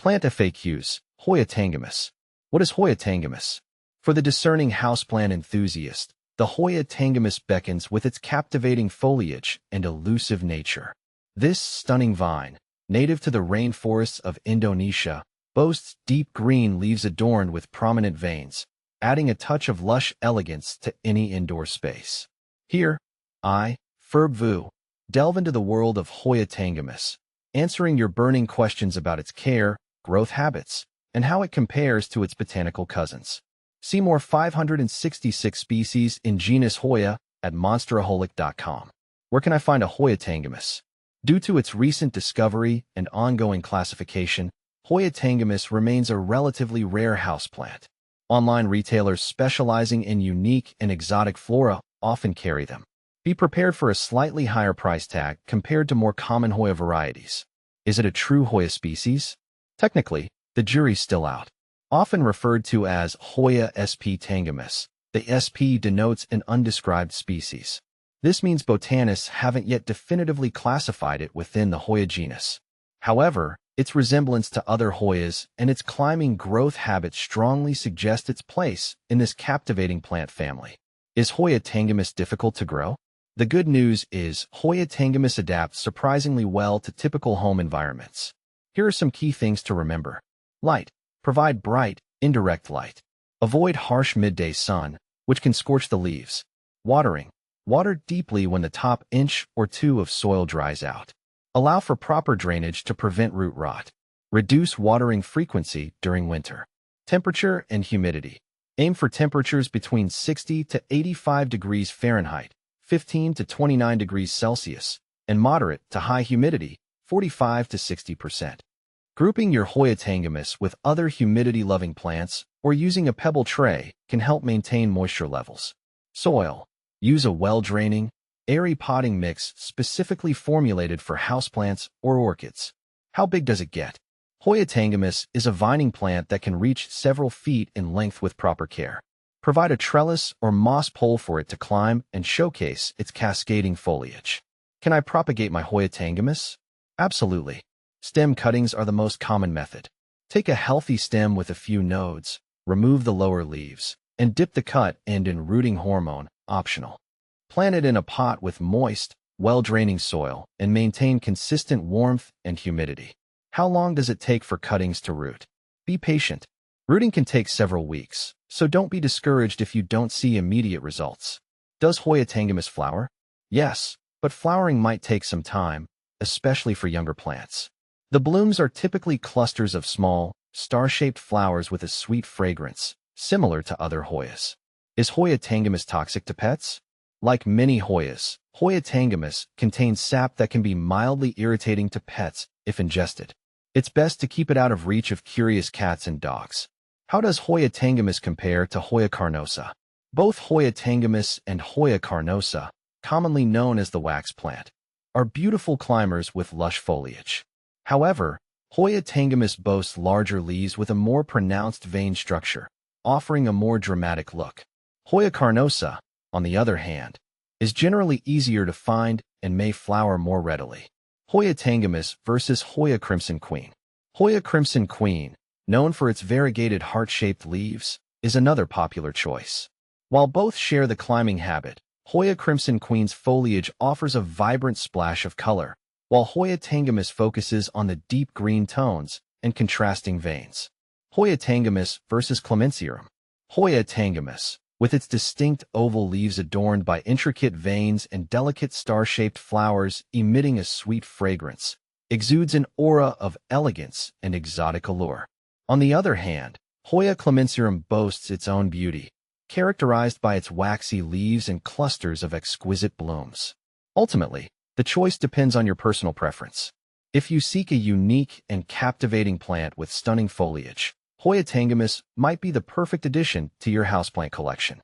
Plant FAQs. Hoya Tanggamus. What is Hoya Tanggamus? For the discerning houseplant enthusiast, the Hoya Tanggamus beckons with its captivating foliage and elusive nature. This stunning vine, native to the rainforests of Indonesia, boasts deep green leaves adorned with prominent veins, adding a touch of lush elegance to any indoor space. Here, Ferb delve into the world of Hoya Tanggamus, answering your burning questions about its care, growth habits, and how it compares to its botanical cousins. See more 566 species in genus Hoya at monsteraholic.com. Where can I find a Hoya Tanggamus? Due to its recent discovery and ongoing classification, Hoya Tanggamus remains a relatively rare houseplant. Online retailers specializing in unique and exotic flora often carry them. Be prepared for a slightly higher price tag compared to more common Hoya varieties. Is it a true Hoya species? Technically, the jury's still out. Often referred to as Hoya sp Tanggamus, the sp denotes an undescribed species. This means botanists haven't yet definitively classified it within the Hoya genus. However, its resemblance to other Hoyas and its climbing growth habits strongly suggest its place in this captivating plant family. Is Hoya Tanggamus difficult to grow? The good news is Hoya Tanggamus adapts surprisingly well to typical home environments. Here are some key things to remember. Light. Provide bright, indirect light. Avoid harsh midday sun, which can scorch the leaves. Watering. Water deeply when the top inch or two of soil dries out. Allow for proper drainage to prevent root rot. Reduce watering frequency during winter. Temperature and humidity. Aim for temperatures between 60 to 85 degrees Fahrenheit, 15 to 29 degrees Celsius, and moderate to high humidity, 45 to 60%. Grouping your Hoya Tanggamus with other humidity-loving plants or using a pebble tray can help maintain moisture levels. Soil. Use a well-draining, airy potting mix specifically formulated for houseplants or orchids. How big does it get? Hoya Tanggamus is a vining plant that can reach several feet in length with proper care. Provide a trellis or moss pole for it to climb and showcase its cascading foliage. Can I propagate my Hoya Tanggamus? Absolutely. Stem cuttings are the most common method. Take a healthy stem with a few nodes, remove the lower leaves, and dip the cut end in rooting hormone, optional. Plant it in a pot with moist, well-draining soil and maintain consistent warmth and humidity. How long does it take for cuttings to root? Be patient. Rooting can take several weeks, so don't be discouraged if you don't see immediate results. Does Hoya Tanggamus flower? Yes, but flowering might take some time, especially for younger plants. The blooms are typically clusters of small, star-shaped flowers with a sweet fragrance, similar to other Hoyas. Is Hoya Tanggamus toxic to pets? Like many Hoyas, Hoya Tanggamus contains sap that can be mildly irritating to pets if ingested. It's best to keep it out of reach of curious cats and dogs. How does Hoya Tanggamus compare to Hoya carnosa? Both Hoya Tanggamus and Hoya carnosa, commonly known as the wax plant, are beautiful climbers with lush foliage. However, Hoya Tanggamus boasts larger leaves with a more pronounced vein structure, offering a more dramatic look. Hoya carnosa, on the other hand, is generally easier to find and may flower more readily. Hoya Tanggamus versus Hoya Crimson Queen. Hoya Crimson Queen, known for its variegated heart-shaped leaves, is another popular choice. While both share the climbing habit, Hoya Crimson Queen's foliage offers a vibrant splash of color, while Hoya Tanggamus focuses on the deep green tones and contrasting veins. Hoya Tanggamus versus Clemencearum. Hoya Tanggamus, with its distinct oval leaves adorned by intricate veins and delicate star-shaped flowers emitting a sweet fragrance, exudes an aura of elegance and exotic allure. On the other hand, Hoya Clemencearum boasts its own beauty, characterized by its waxy leaves and clusters of exquisite blooms. Ultimately, the choice depends on your personal preference. If you seek a unique and captivating plant with stunning foliage, Hoya Tanggamus might be the perfect addition to your houseplant collection.